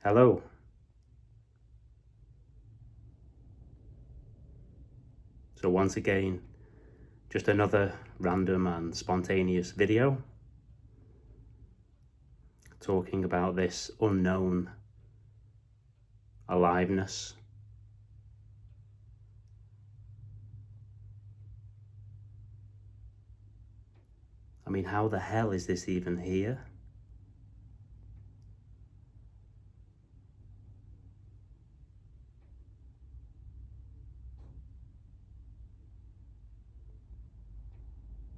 Hello. So once again, just another random and spontaneous video talking about this unknown aliveness. I mean, how the hell is this even here?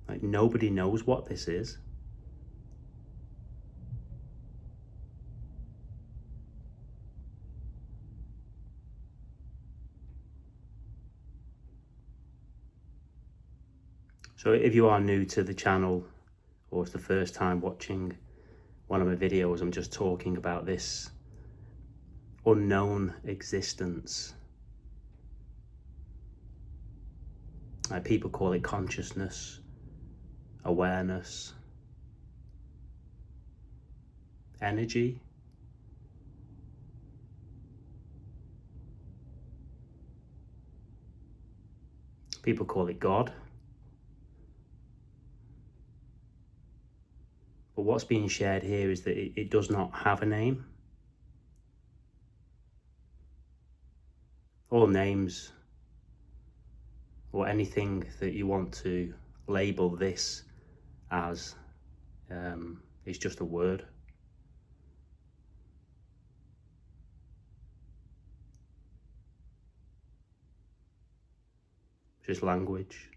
Like, nobody knows what this is. So if you are new to the channel, or it's the first time watching one of my videos, I'm just talking about this unknown existence. People call it consciousness, awareness, energy. People call it God. But what's being shared here is that it does not have a name. All names or anything that you want to label this as is just a word. Just language.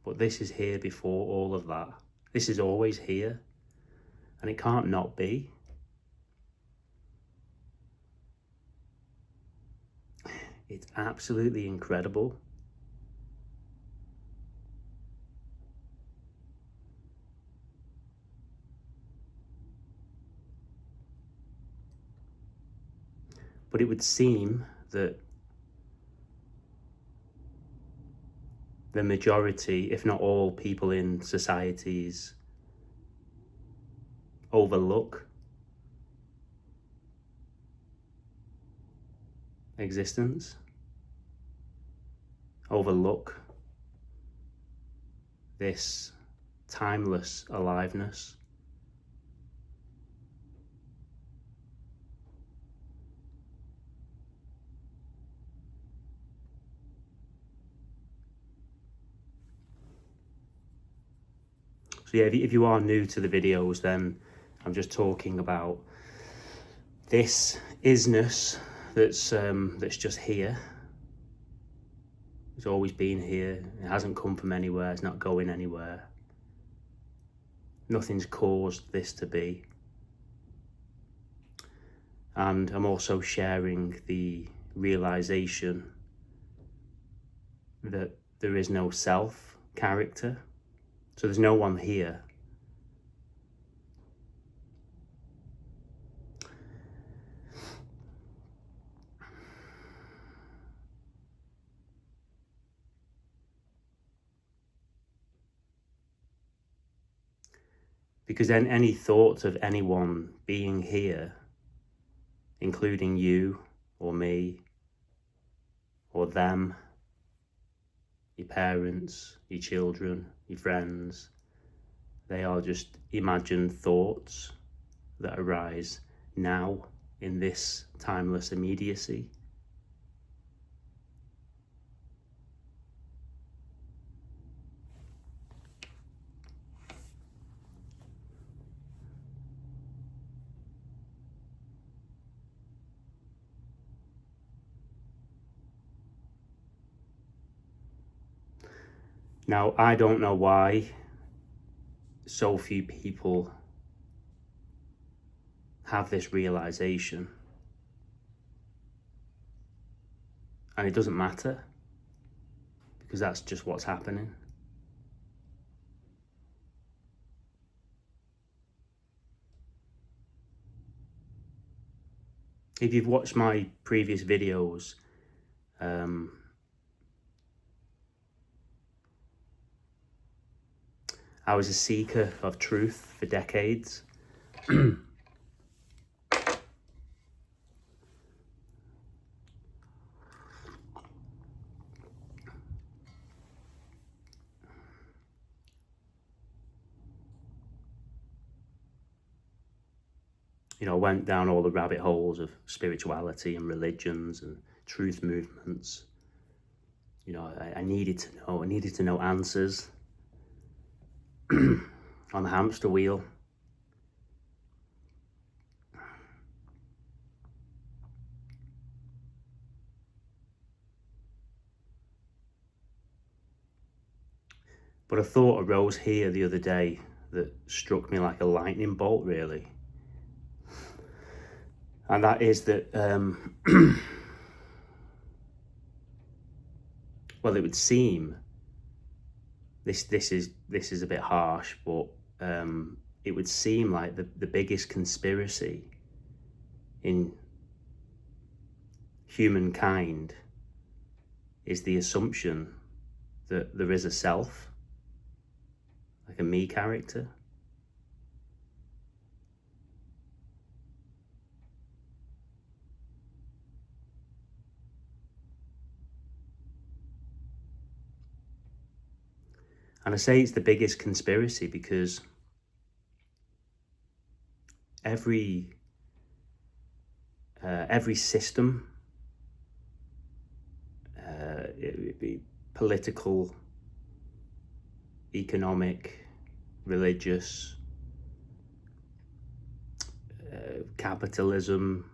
But this is here before all of that. This is always here, and it can't not be. It's absolutely incredible. But it would seem that the majority, if not all people in societies, overlook existence, overlook this timeless aliveness. So yeah, if you are new to the videos, then I'm just talking about this isness that's just here. It's always been here. It hasn't come from anywhere. It's not going anywhere. Nothing's caused this to be. And I'm also sharing the realization that there is no self character. So there's no one here. Because then any thought of anyone being here, including you or me or them, your parents, your children, your friends, they are just imagined thoughts that arise now in this timeless immediacy. Now, I don't know why so few people have this realization. And it doesn't matter, because that's just what's happening. If you've watched my previous videos, I was a seeker of truth for decades. I went down all the rabbit holes of spirituality and religions and truth movements. I needed to know answers on the hamster wheel. But a thought arose here the other day that struck me like a lightning bolt, really. And that is that, well, it would seem, this is a bit harsh, but it would seem like the biggest conspiracy in humankind is the assumption that there is a self, like a me character. And I say it's the biggest conspiracy because every system, it be political, economic, religious, capitalism,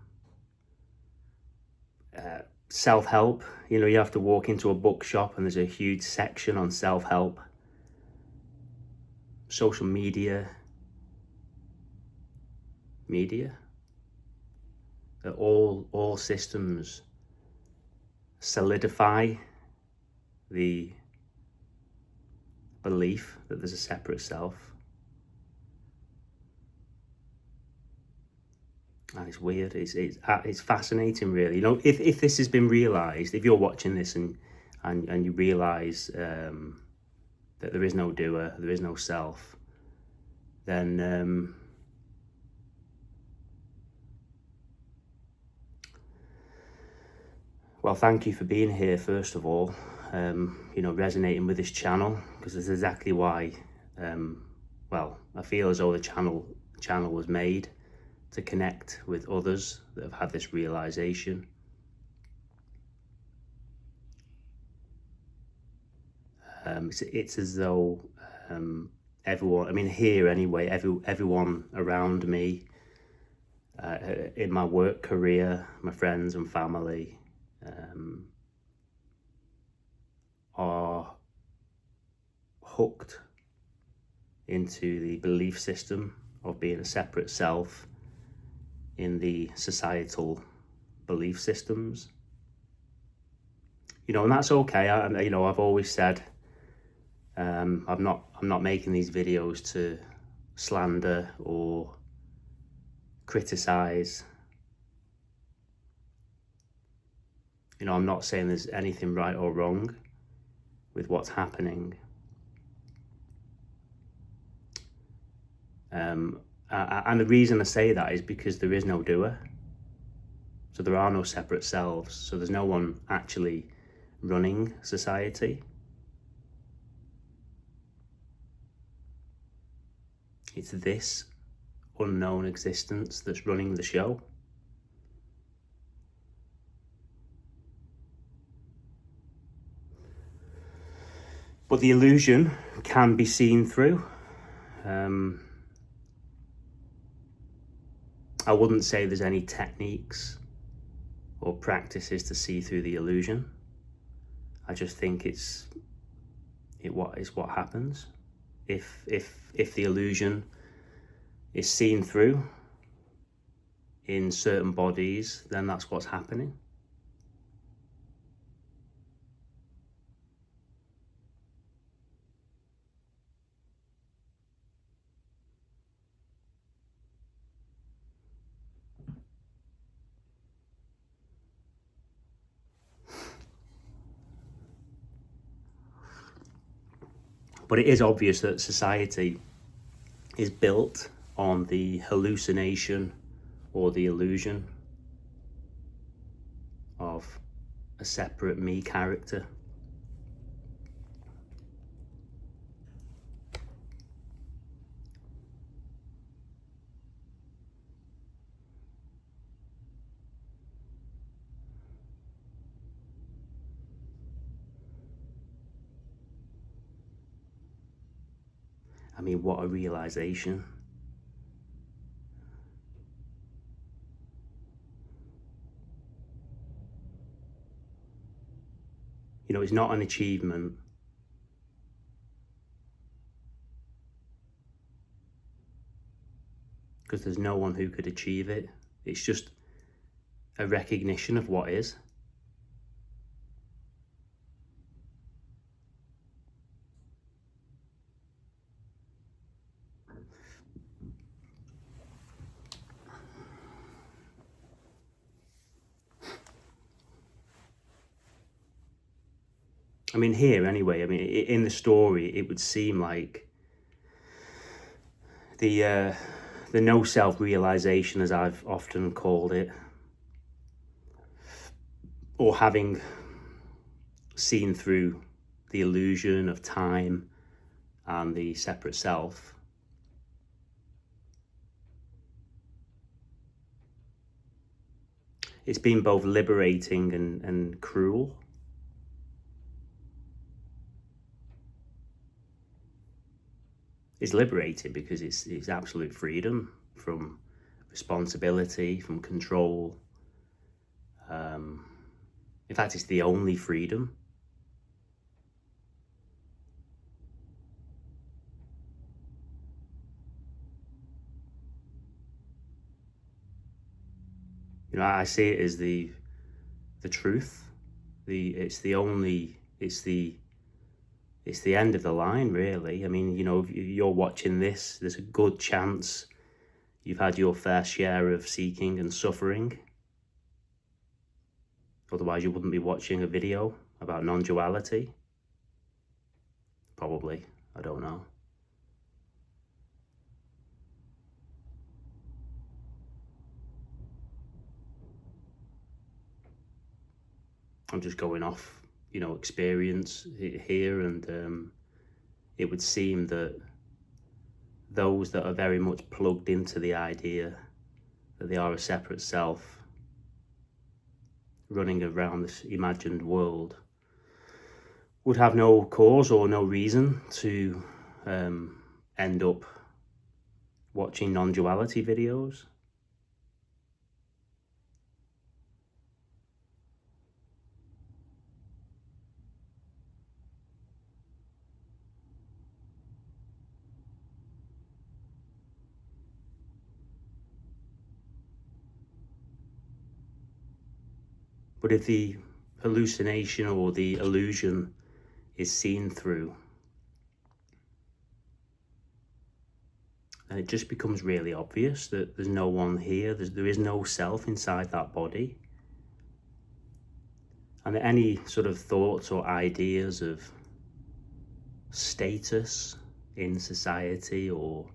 self-help. You have to walk into a bookshop and there's a huge section on self-help. Social media, that all systems solidify the belief that there's a separate self. And it's weird. It's fascinating, really. If this has been realized, if you're watching this and you realize that there is no doer, there is no self, then well, thank you for being here, first of all, resonating with this channel, because this is exactly why, well, I feel as though the channel was made to connect with others that have had this realization. It's as though everyone, here anyway, everyone around me, in my work career, my friends and family, are hooked into the belief system of being a separate self in the societal belief systems. And that's okay. I've always said, I'm not making these videos to slander or criticize. I'm not saying there's anything right or wrong with what's happening. And the reason I say that is because there is no doer. So there are no separate selves. So there's no one actually running society. It's this unknown existence that's running the show. But the illusion can be seen through. I wouldn't say there's any techniques or practices to see through the illusion. I just think it's what happens. If the illusion is seen through in certain bodies, then that's what's happening. But it is obvious that society is built on the hallucination or the illusion of a separate me character. I mean, what a realization. You know, it's not an achievement. Because there's no one who could achieve it. It's just a recognition of what is. I mean, here anyway, I mean, in the story, it would seem like the no self-realization, as I've often called it, or having seen through the illusion of time and the separate self, it's been both liberating and cruel. It's liberating because it's absolute freedom from responsibility, from control. In fact, it's the only freedom. You know, I see it as the truth. It's the end of the line, really. I mean, you know, if you're watching this, there's a good chance you've had your fair share of seeking and suffering. Otherwise, you wouldn't be watching a video about non-duality. Probably, I don't know. I'm just going off, you know, experience here, and it would seem that those that are very much plugged into the idea that they are a separate self running around this imagined world would have no cause or no reason to end up watching non-duality videos. But if the hallucination or the illusion is seen through, and it just becomes really obvious that there's no one here, there is no self inside that body. And that any sort of thoughts or ideas of status in society or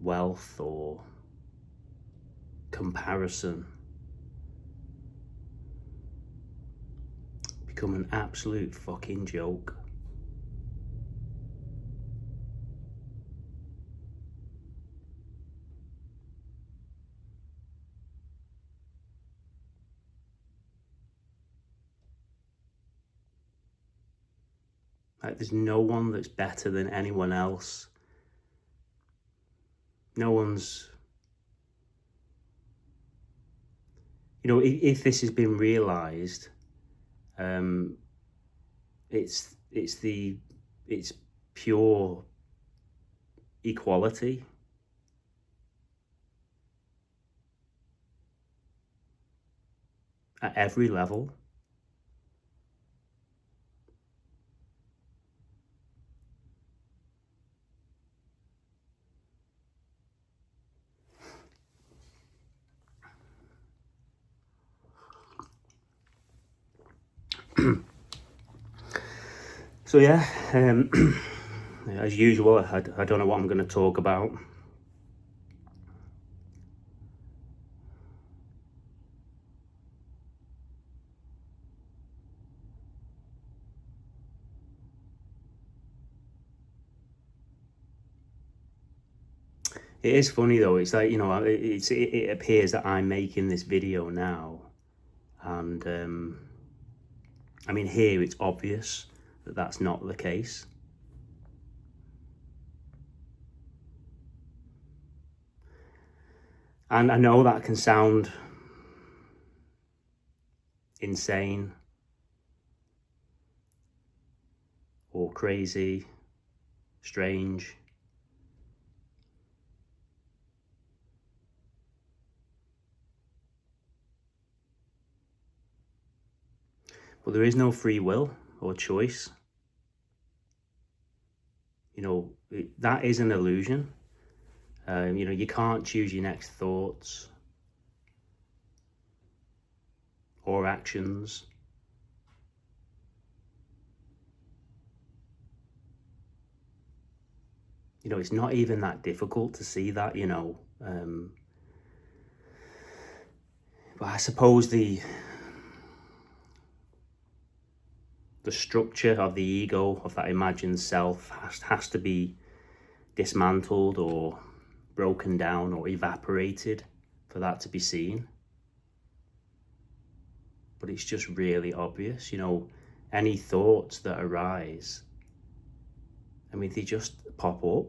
wealth or comparison become an absolute fucking joke. Like, there's no one that's better than anyone else. No one's, you know, if this has been realized, it's pure equality. At every level. So yeah, as usual, I don't know what I'm going to talk about. It is funny though, it's like, you know, it appears that I'm making this video now, and I mean, here it's obvious that that's not the case. And I know that can sound insane or crazy, strange. But there is no free will or choice. That is an illusion. You can't choose your next thoughts or actions. It's not even that difficult to see that, but I suppose the structure of the ego, of that imagined self, has to be dismantled or broken down or evaporated for that to be seen. But it's just really obvious, any thoughts that arise, they just pop up.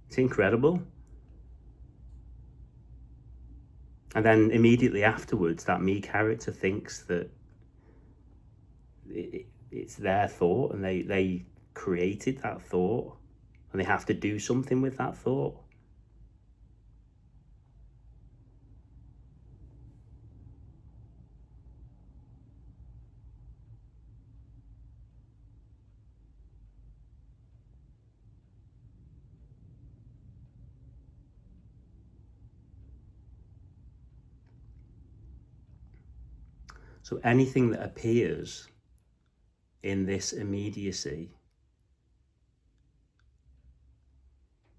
It's incredible. And then immediately afterwards, that me character thinks that it's their thought, and they created that thought, and they have to do something with that thought. So anything that appears in this immediacy,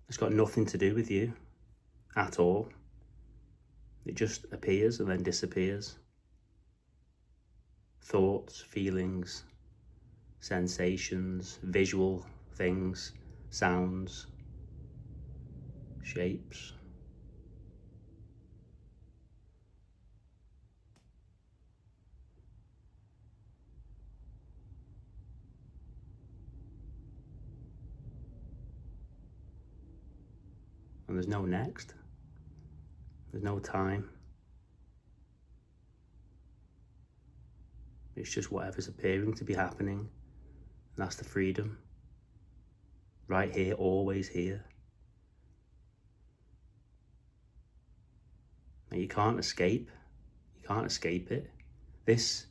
it's got nothing to do with you at all. It just appears and then disappears. Thoughts, feelings, sensations, visual things, sounds, shapes. And there's no next. There's no time. It's just whatever's appearing to be happening. And that's the freedom. Right here, always here. And you can't escape. You can't escape it. This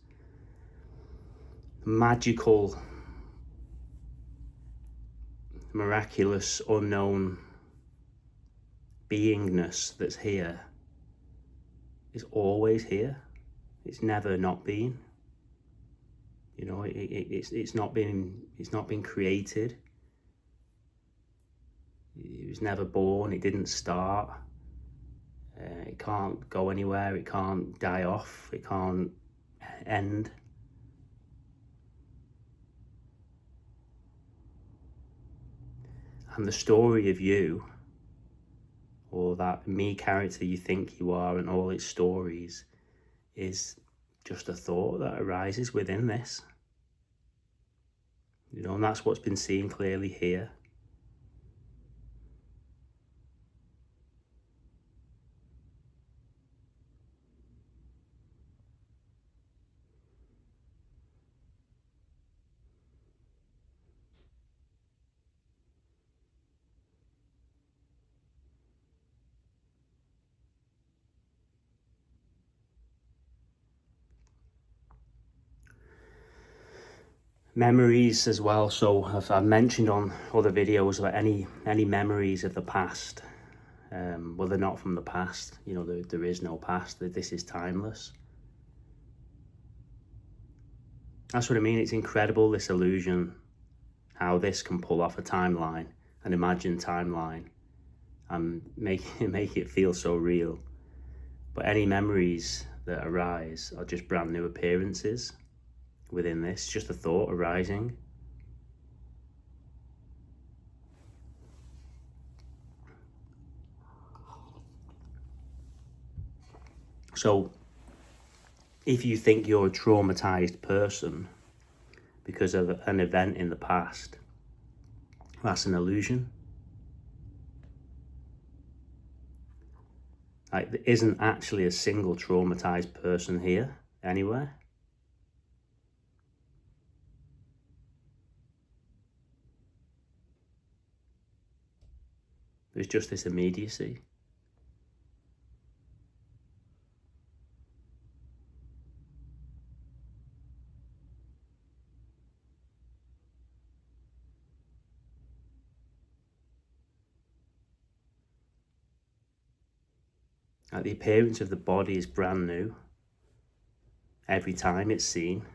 magical, miraculous, unknown beingness that's here is always here. It's never not been. It's not been created. It was never born. It didn't start. It can't go anywhere. It can't die off. It can't end. And the story of you, or that me character you think you are, and all its stories, is just a thought that arises within this. And that's what's been seen clearly here. Memories as well. So I've mentioned on other videos about any memories of the past. Well, they're not from the past. There is no past. This is timeless. That's what I mean. It's incredible, this illusion, how this can pull off a timeline, an imagined timeline, and make it feel so real. But any memories that arise are just brand new appearances within this, just a thought arising. So if you think you're a traumatized person because of an event in the past, That's an illusion. Like, there isn't actually a single traumatized person here, anywhere. There's just this immediacy. Like, the appearance of the body is brand new every time it's seen.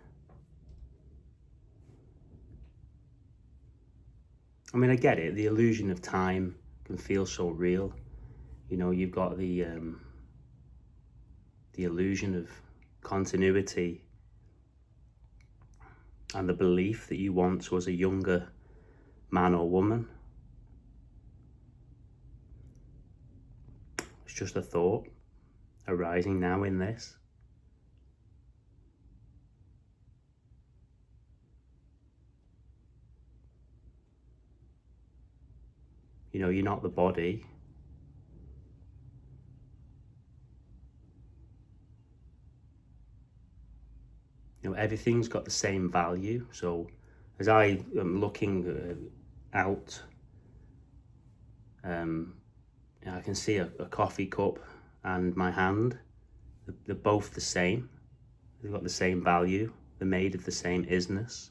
I mean, I get it. The illusion of time can feel so real. You know, you've got the illusion of continuity and the belief that you once was a younger man or woman. It's just a thought arising now in this. You know, you're not the body. You know, everything's got the same value. So as I am looking out, I can see a coffee cup and my hand. They're both the same. They've got the same value. They're made of the same isness.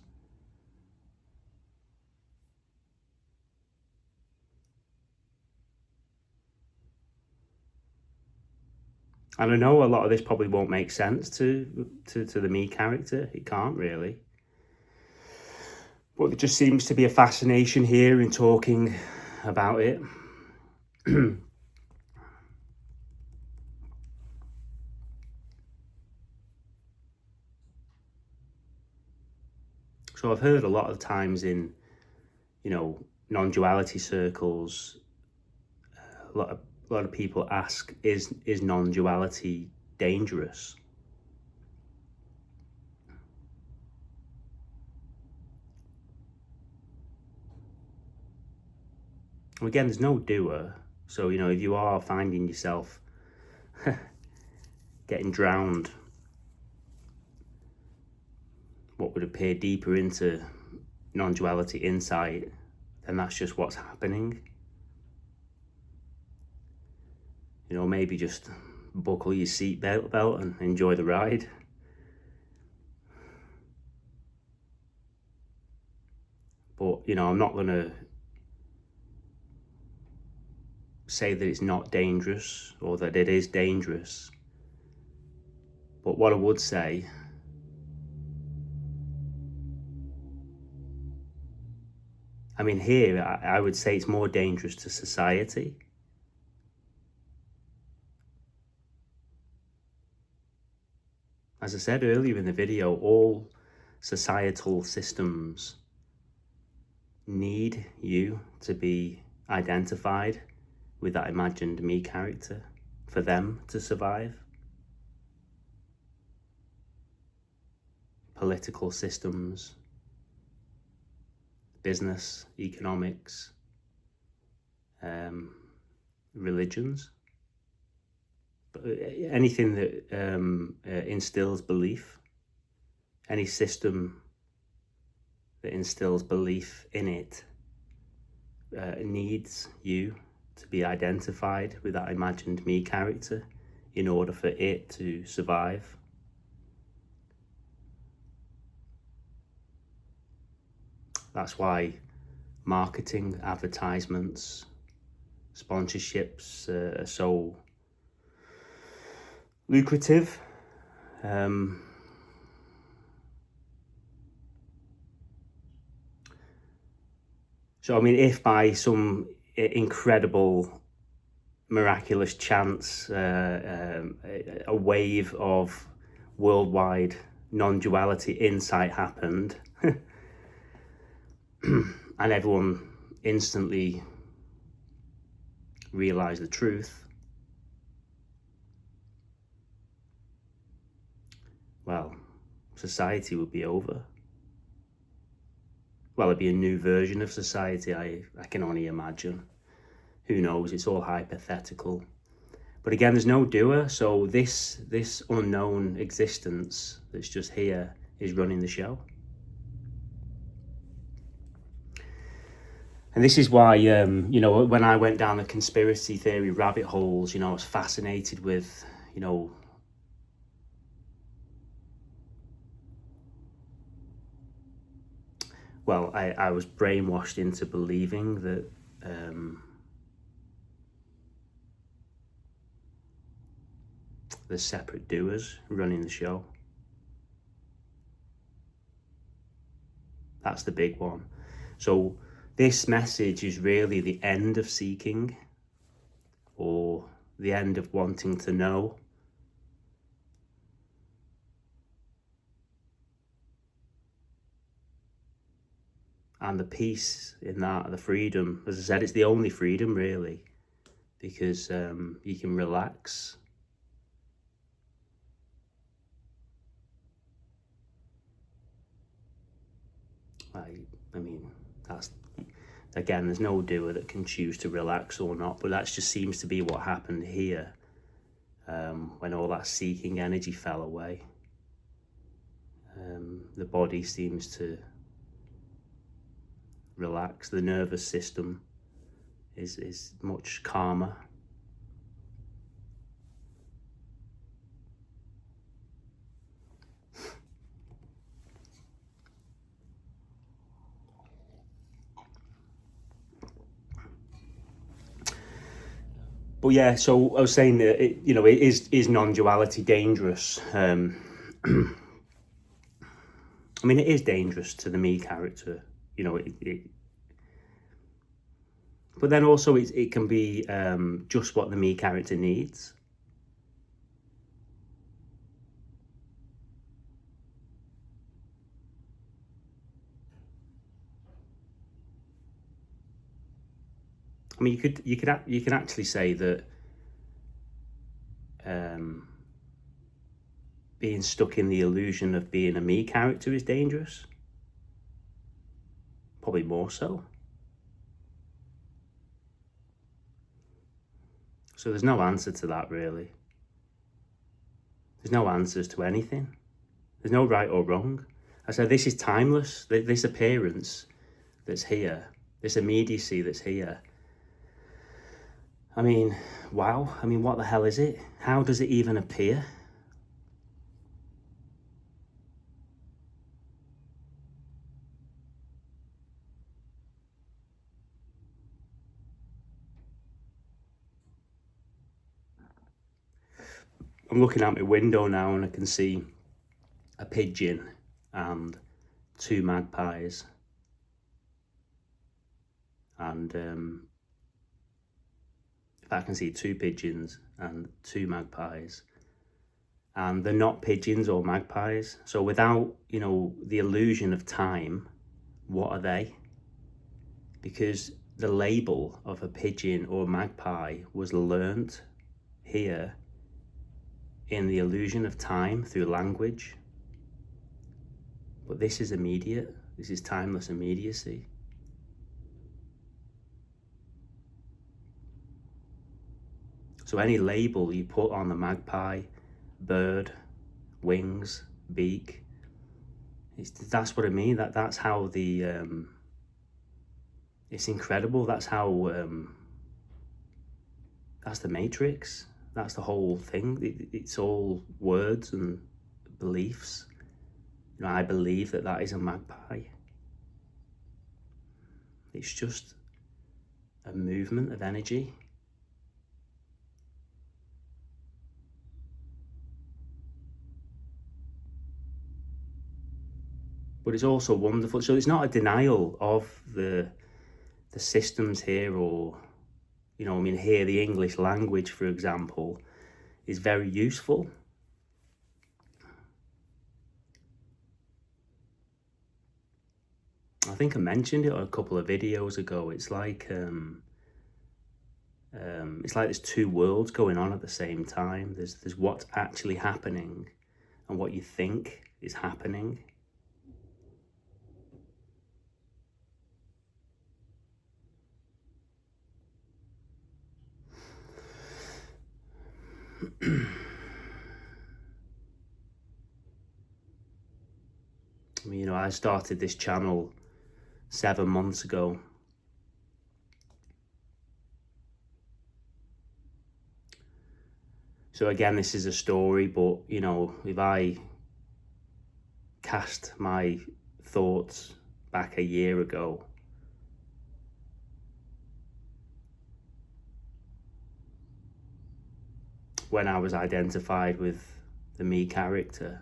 And I know a lot of this probably won't make sense to the me character. It can't really. But there just seems to be a fascination here in talking about it. So I've heard a lot of times in, you know, non-duality circles, a lot of people ask, is non-duality dangerous? Again, there's no doer. So, you know, if you are finding yourself getting drowned, what would appear deeper into non-duality insight, then that's just what's happening. You know, maybe just buckle your seatbelt and enjoy the ride. But, you know, I'm not going to say that it's not dangerous or that it is dangerous. But what I would say, I mean, here, I would say it's more dangerous to society. As I said earlier in the video, all societal systems need you to be identified with that imagined me character for them to survive. Political systems, business, economics, religions, but anything that instills belief, any system that instills belief in it needs you to be identified with that imagined me character in order for it to survive. That's why marketing, advertisements, sponsorships are so lucrative. So, I mean, if by some incredible, miraculous chance, a wave of worldwide non-duality insight happened, and everyone instantly realized the truth, well, society would be over. well, it'd be a new version of society, I can only imagine. Who knows? It's all hypothetical. But again, there's no doer, so this unknown existence that's just here is running the show. And this is why, you know, when I went down the conspiracy theory rabbit holes, you know, I was fascinated with, you know, well, I was brainwashed into believing that there's separate doers running the show. That's the big one. So this message is really the end of seeking, or the end of wanting to know. And the peace in that, the freedom, as I said, it's the only freedom really, because you can relax. I mean, that's, again, there's no doer that can choose to relax or not, but that just seems to be what happened here when all that seeking energy fell away. The body seems to relax, the nervous system is much calmer. But yeah, so I was saying that it, you know, it is non-duality dangerous? I mean, it is dangerous to the me character, you know. But then also it can be just what the me character needs. I mean, you can actually say that being stuck in the illusion of being a me character is dangerous. Probably more so. So there's no answer to that really. There's no answers to anything. There's no right or wrong. I said this is timeless. This appearance that's here, this immediacy that's here. I mean, wow. I mean, what the hell is it? How does it even appear? I'm looking out my window now and I can see a pigeon and two magpies. And if I can see two pigeons and two magpies, and they're not pigeons or magpies. So without, you know, the illusion of time, what are they? Because the label of a pigeon or magpie was learnt here in the illusion of time through language. But this is immediate. This is timeless immediacy. So any label you put on the magpie, bird, wings, beak, that's what I mean. That's how the it's incredible. That's how that's the matrix. That's the whole thing. It's all words and beliefs. You know, I believe that is a magpie. It's just a movement of energy. But it's also wonderful. So it's not a denial of the systems here, or, you know, I mean, here the English language, for example, is very useful. I think I mentioned it a couple of videos ago. It's like there's two worlds going on at the same time. There's what's actually happening and what you think is happening. I mean, I started this channel 7 months ago. So again, this is a story, but if I cast my thoughts back a year ago, when I was identified with the me character,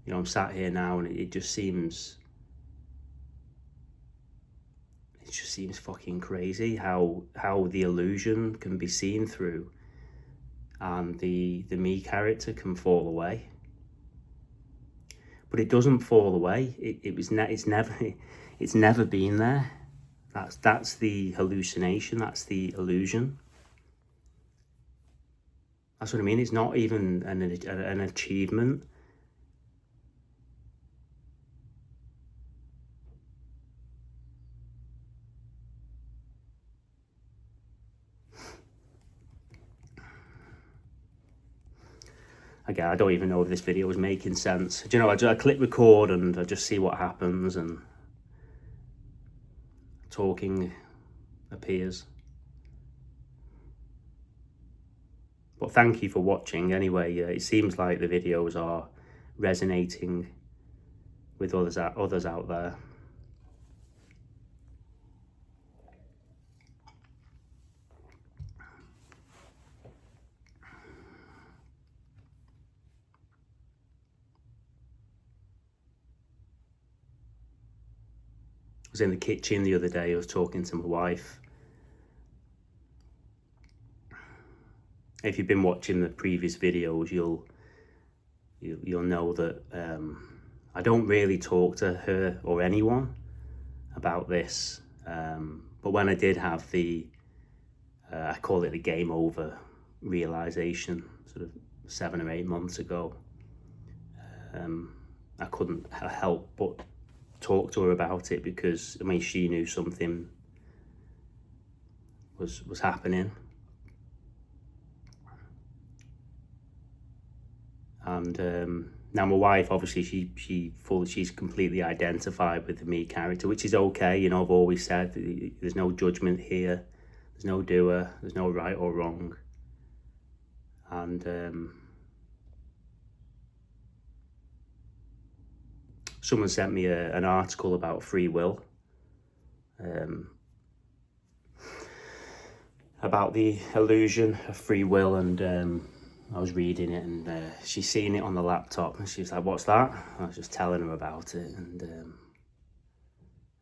I'm sat here now and it just seems fucking crazy how the illusion can be seen through and the me character can fall away. But it doesn't fall away. It's never been there. That's the hallucination. That's the illusion. That's what I mean. It's not even an achievement. Again, I don't even know if this video is making sense. Do you know, I click record and I just see what happens and talking appears. But thank you for watching anyway. It seems like the videos are resonating with others out there. I was in the kitchen the other day. I was talking to my wife. If you've been watching the previous videos, you'll know that I don't really talk to her or anyone about this. But when I did have the, I call it the game over realization, sort of 7 or 8 months ago, I couldn't help but talk to her about it because, I mean, she knew something was happening. And now my wife, obviously, she's completely identified with the me character, which is okay. I've always said there's no judgment here, there's no doer, there's no right or wrong. And someone sent me an article about free will, about the illusion of free will, and I was reading it, and she's seen it on the laptop, and she was like, "What's that?" I was just telling her about it,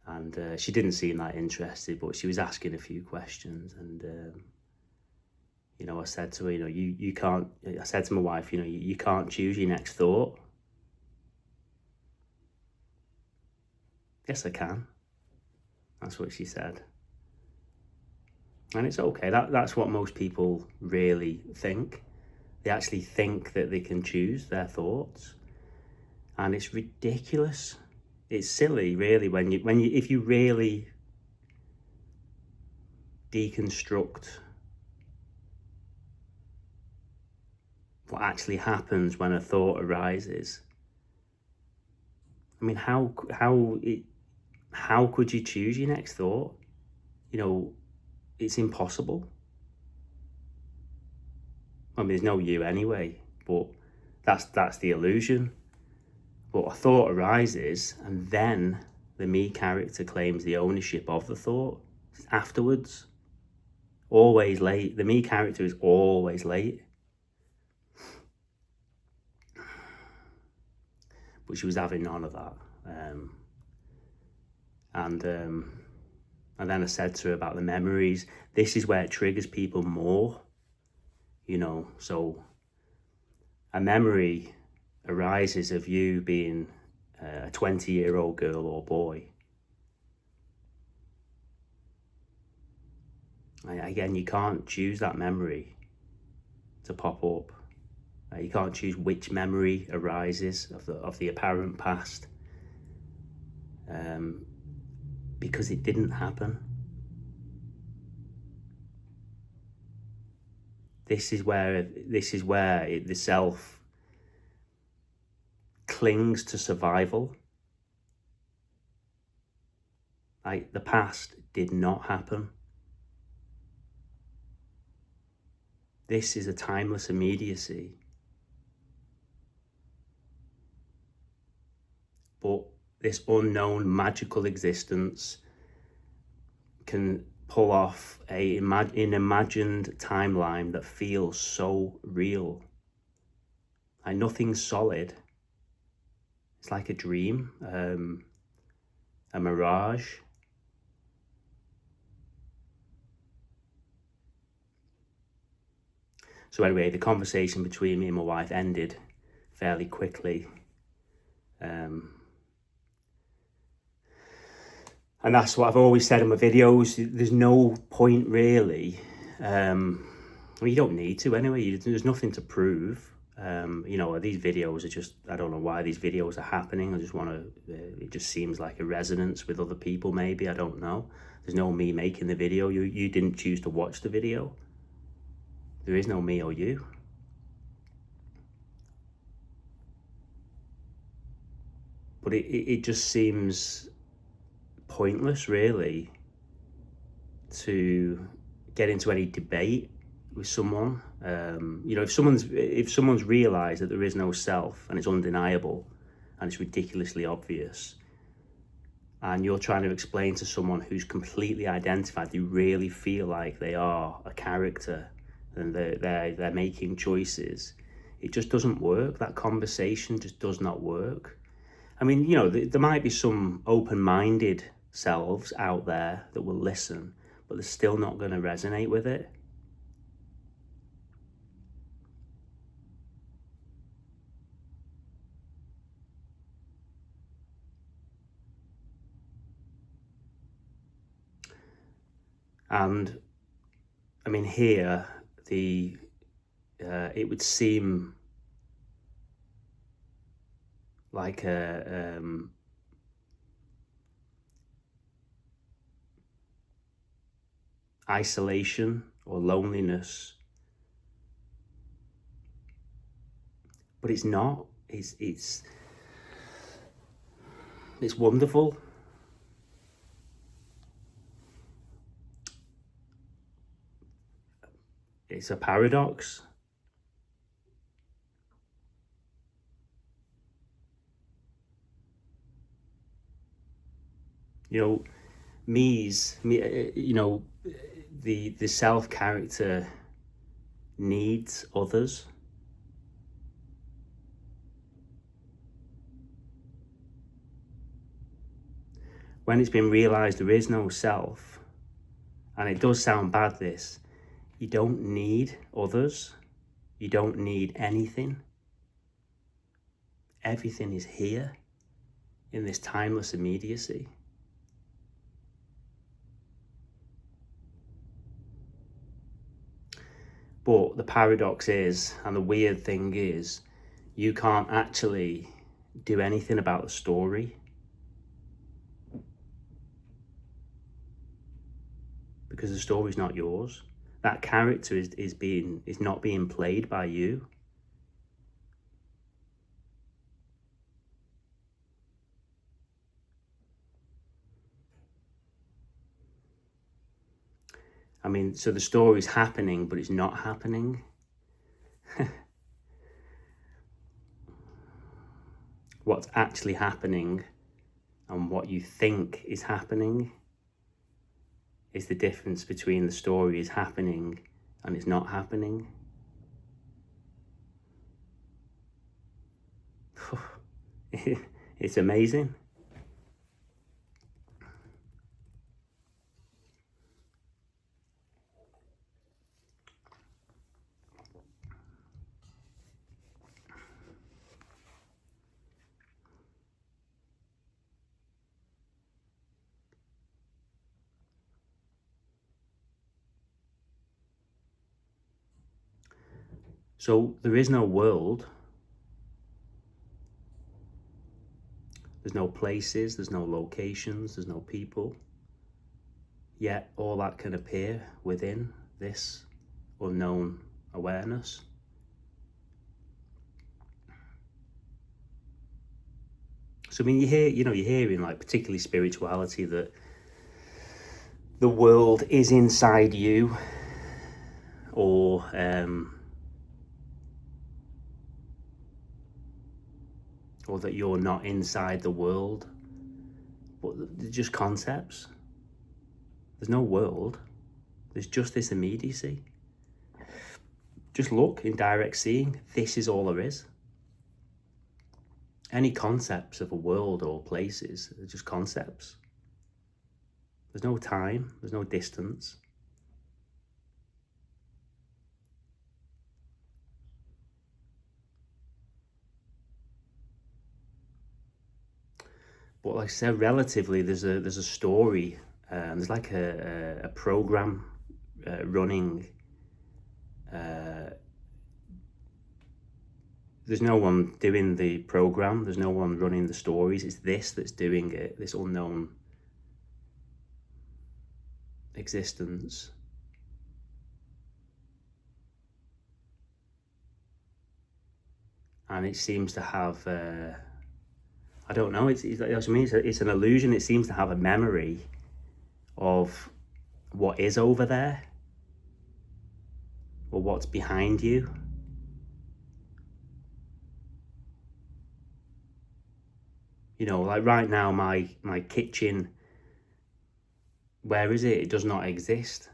and she didn't seem that interested, but she was asking a few questions, and I said to her, you can't. I said to my wife, you can't choose your next thought. Yes, I can. That's what she said. And it's okay. That's what most people really think. They actually think that they can choose their thoughts, and it's ridiculous. It's silly, really, if you really deconstruct what actually happens when a thought arises. I mean, how could you choose your next thought? It's impossible. I mean, there's no you anyway, but that's the illusion. But a thought arises, and then the me character claims the ownership of the thought afterwards. Always late. The me character is always late. But she was having none of that. And then I said to her about the memories. This is where it triggers people more. So a memory arises of you being a 20-year-old girl or boy. Again, you can't choose that memory to pop up. You can't choose which memory arises of the apparent past, because it didn't happen. This is where the self clings to survival. Like, the past did not happen. This is a timeless immediacy. But this unknown magical existence can pull off an imagined timeline that feels so real. Like, nothing's solid. It's like a dream, a mirage. So anyway, the conversation between me and my wife ended fairly quickly. And that's what I've always said in my videos. There's no point really. Well, you don't need to anyway. There's nothing to prove. You know, these videos are just, I don't know why these videos are happening. I just want to, it just seems like a resonance with other people maybe, I don't know. There's no me making the video. You didn't choose to watch the video. There is no me or you. But it just seems pointless really to get into any debate with someone. You know, if someone's realized that there is no self and it's undeniable and it's ridiculously obvious, and you're trying to explain to someone who's completely identified, they really feel like they are a character and they're making choices, it just doesn't work. That conversation just does not work. I mean, you know, there might be some open-minded selves out there that will listen, but they're still not going to resonate with it. And I mean, here, it would seem like a isolation or loneliness, but it's not. It's wonderful. It's a paradox. You know, you know, the self character needs others. When it's been realized there is no self, and it does sound bad, this, you don't need others. You don't need anything. Everything is here in this timeless immediacy. But the paradox is, and the weird thing is, you can't actually do anything about the story, because the story's not yours. That character is not being played by you. I mean, so the story's happening, but it's not happening. What's actually happening and what you think is happening is the difference between the story is happening and it's not happening. It's amazing. So there is no world. There's no places, there's no locations, there's no people. Yet all that can appear within this unknown awareness. So I mean, you hear in like particularly spirituality that the world is inside you, or that you're not inside the world. But they're just concepts. There's no world. There's just this immediacy. Just look in direct seeing. This is all there is. Any concepts of a world or places are just concepts. There's no time. There's no distance. But like I said, relatively, there's a story. There's like a program running. There's no one doing the program. There's no one running the stories. It's this that's doing it. This unknown existence. And it seems to have. I don't know. It's like, I mean, it's an illusion. It seems to have a memory of what is over there, or what's behind you. You know, like right now, my kitchen, where is it? It does not exist.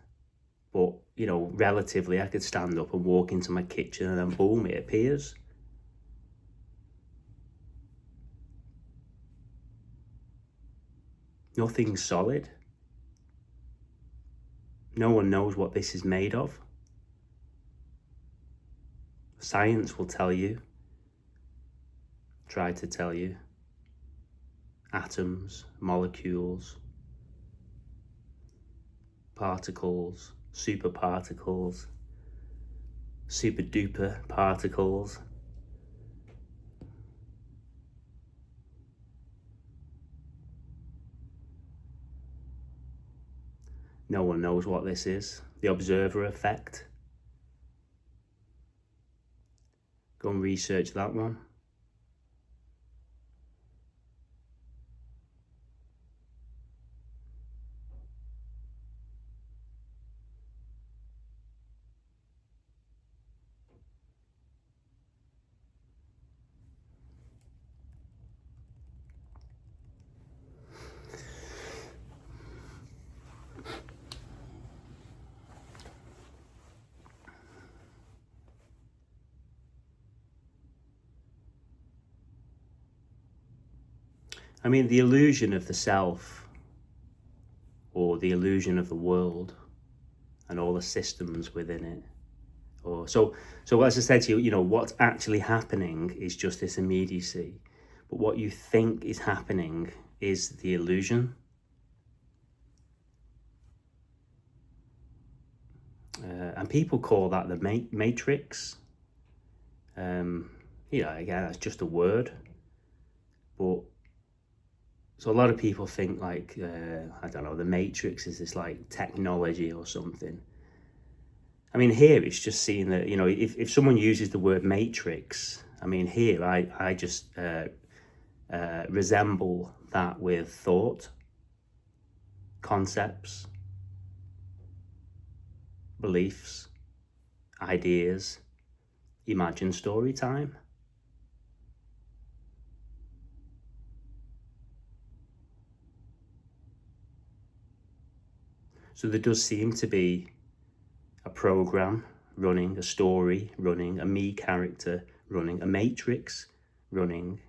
But, you know, relatively, I could stand up and walk into my kitchen and then boom, it appears. Nothing's solid. No one knows what this is made of. Science will tell you, try to tell you. Atoms, molecules, particles, superparticles, super duper particles. No one knows what this is. The observer effect. Go and research that one. I mean, the illusion of the self, or the illusion of the world and all the systems within it. Or so as I said to you, you know, what's actually happening is just this immediacy. But what you think is happening is the illusion. And people call that the matrix. You know, again, that's just a word. But so a lot of people think like, I don't know, the matrix is this like technology or something. I mean, here it's just seeing that, you know, if someone uses the word matrix, I mean, here I just resemble that with thought, concepts, beliefs, ideas, imagine story time. So there does seem to be a program running, a story running, a me character running, a matrix running.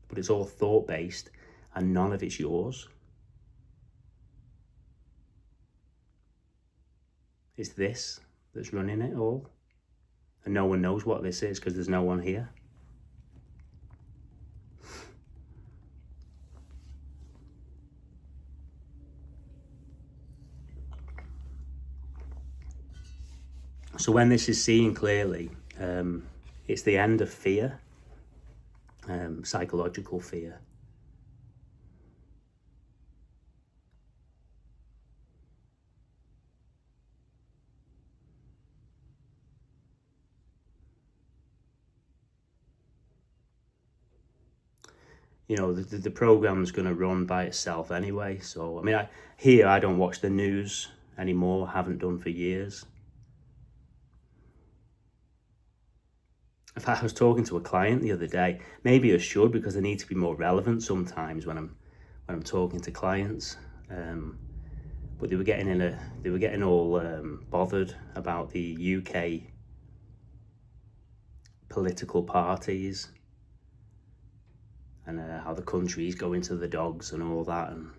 But it's all thought-based and none of it's yours. It's this that's running it all. And no one knows what this is because there's no one here. So when this is seen clearly, it's the end of fear, psychological fear. you know, the program's going to run by itself anyway. So I mean, I don't watch the news anymore, haven't done for years. In fact, I was talking to a client the other day. Maybe I should, because I need to be more relevant sometimes when I'm talking to clients. But they were getting all bothered about the UK political parties and how the country's going to the dogs and all that, and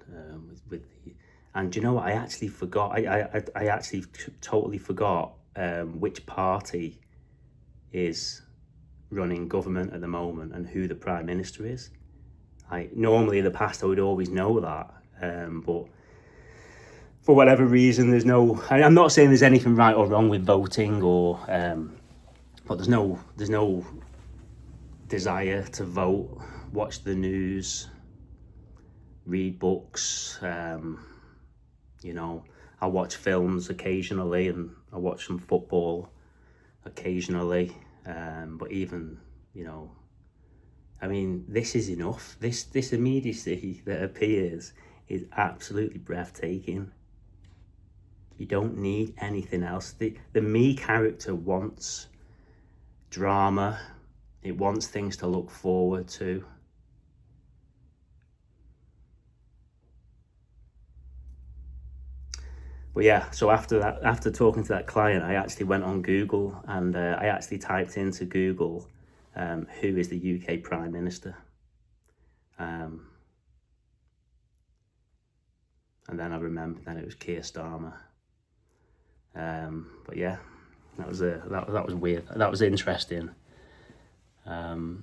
and do you know what? I actually forgot. I actually totally forgot which party is running government at the moment and who the prime minister is. I normally in the past I would always know that, but for whatever reason, there's no. I'm not saying there's anything right or wrong with voting, or but there's no desire to vote, watch the news, read books. You know, I watch films occasionally, and I watch some football occasionally. But even, you know, I mean, this is enough. This immediacy that appears is absolutely breathtaking. You don't need anything else. The me character wants drama. It wants things to look forward to. But yeah, so after talking to that client, I actually went on Google, and I actually typed into Google, who is the UK Prime Minister? And then I remembered that it was Keir Starmer. But yeah, that was weird. That was interesting. And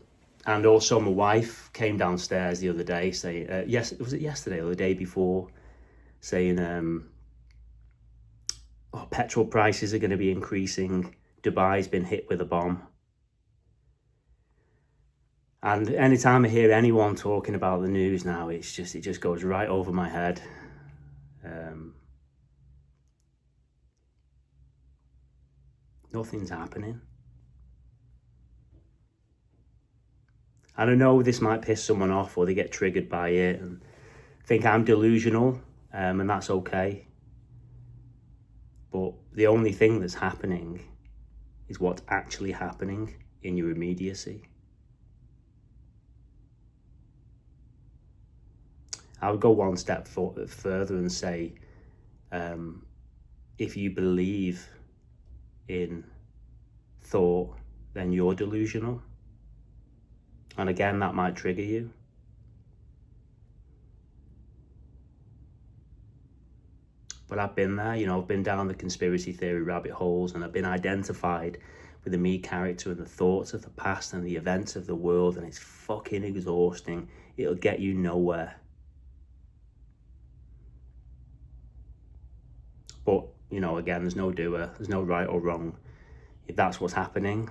also my wife came downstairs the other day saying, was it yesterday or the day before, saying, petrol prices are going to be increasing. Dubai's been hit with a bomb. And anytime I hear anyone talking about the news now, it just goes right over my head. Nothing's happening. And I know this might piss someone off, or they get triggered by it and think I'm delusional, and that's okay. But the only thing that's happening is what's actually happening in your immediacy. I would go one step further and say, if you believe in thought, then you're delusional. And again, that might trigger you. But I've been there, you know, I've been down the conspiracy theory rabbit holes, and I've been identified with the me character and the thoughts of the past and the events of the world, and it's fucking exhausting. It'll get you nowhere. But, you know, again, there's no doer, there's no right or wrong. If that's what's happening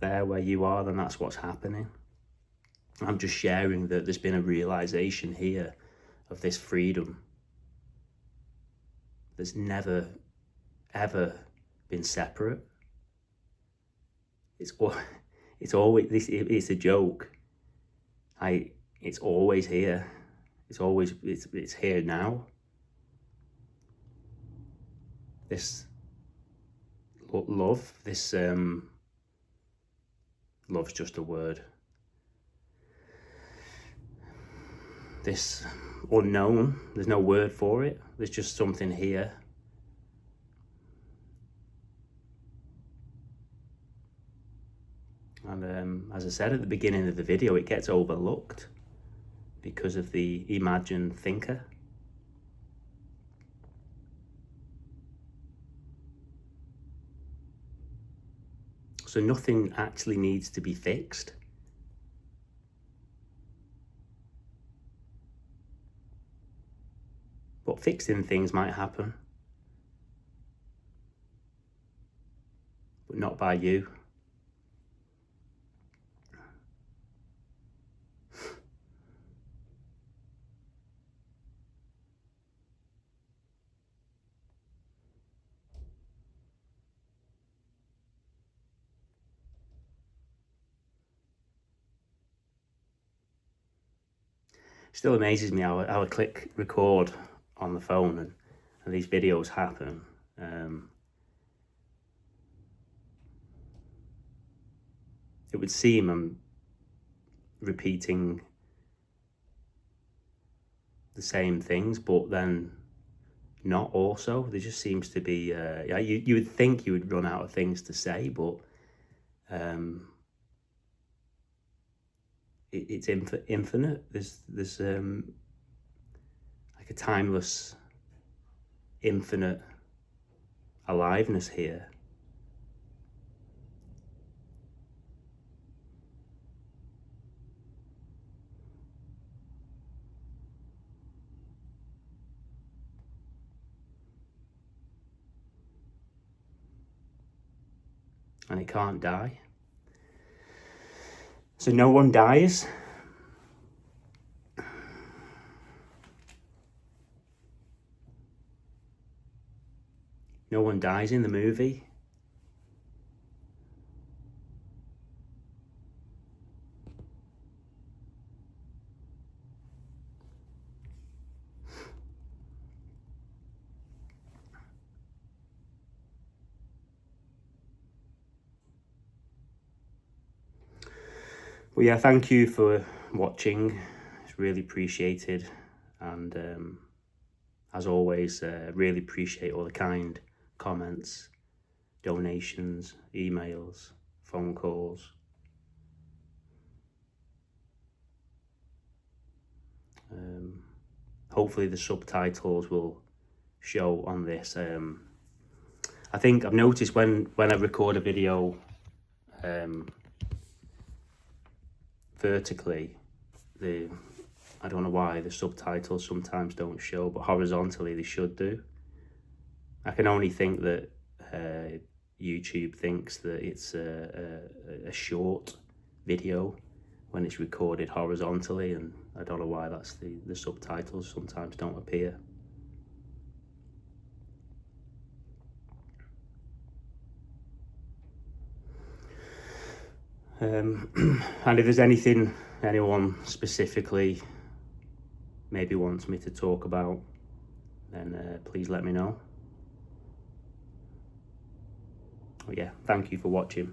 there where you are, then that's what's happening. I'm just sharing that there's been a realization here of this freedom that's never, ever been separate. It's always, it's a joke. It's always here. It's here now. This love, love's just a word. This unknown, there's no word for it. There's just something here. And as I said at the beginning of the video, it gets overlooked because of the imagined thinker. So nothing actually needs to be fixed. But fixing things might happen, but not by you. Still amazes me how I click record on the phone and these videos happen. It would seem I'm repeating the same things, but then not also. There just seems to be, you would think you would run out of things to say, but it's infinite. There's like a timeless, infinite aliveness here. And it can't die. So no one dies. No one dies in the movie. Well, yeah, thank you for watching. It's really appreciated. And as always, really appreciate all the kind comments, donations, emails, phone calls. Hopefully the subtitles will show on this. I think I've noticed when I record a video vertically, I don't know why the subtitles sometimes don't show, but horizontally they should do. I can only think that YouTube thinks that it's a short video when it's recorded horizontally, and I don't know why that's the subtitles sometimes don't appear. And if there's anything anyone specifically maybe wants me to talk about, then please let me know. Oh yeah, thank you for watching.